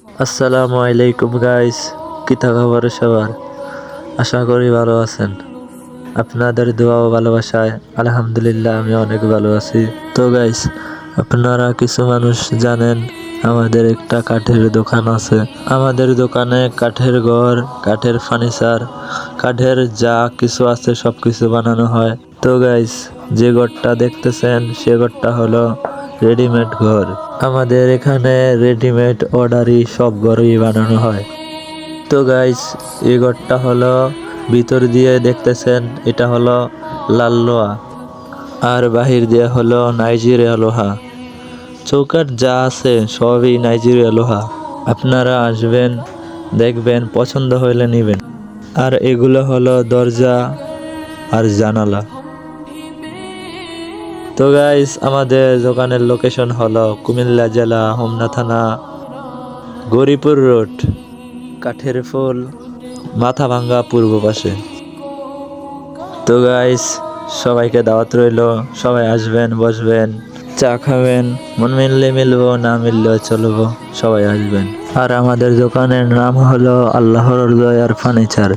আসসালামু আলাইকুম গাইস, কি খবর সবার? আশা করি ভালো আছেন। আপনাদের দোয়া ও ভালোবাসায় আলহামদুলিল্লাহ আমি অনেক ভালো আছি। তো গাইস, আপনারা কিছু মানুষ জানেন আমাদের একটা কাঠের দোকান আছে। আমাদের দোকানে কাঠের ঘর, কাঠের ফার্নিচার, কাঠের যা কিছু আছে সবকিছু বানানো হয়। তো গাইস, যে ঘরটা দেখতেছেন সে ঘরটা হলো রেডিমেড ঘর। আমাদের এখানে রেডিমেড অর্ডারই সব ঘরই বানানো হয়। তো গাইস, এই ঘরটা হলো ভিতর দিয়ে দেখতেছেন এটা হলো লাল লোহা, আর বাহির দিয়ে হলো নাইজেরিয়া লোহা। চৌকাঠ যা আছে সবই নাইজেরিয়া লোহা। আপনারা আসবেন, দেখবেন, পছন্দ হইলে নেবেন। আর এগুলো হলো দরজা আর জানালা। তো গাইস, আমাদের দোকানের লোকেশন হলো কুমিল্লা জেলা, হোমনা থানা, গরিপুর রোড, কাঠের ফুল, মাথা ভাঙ্গা পূর্ব পাশে। তো গাইস, সবাইকে দাওয়াত রইলো, সবাই আসবেন, বসবেন, চা খাবেন, মন মিললে মিলবো, না মিললেও চলবো, সবাই আসবেন। আর আমাদের দোকানের নাম হলো আল্লাহর দয়ার ফার্নিচার।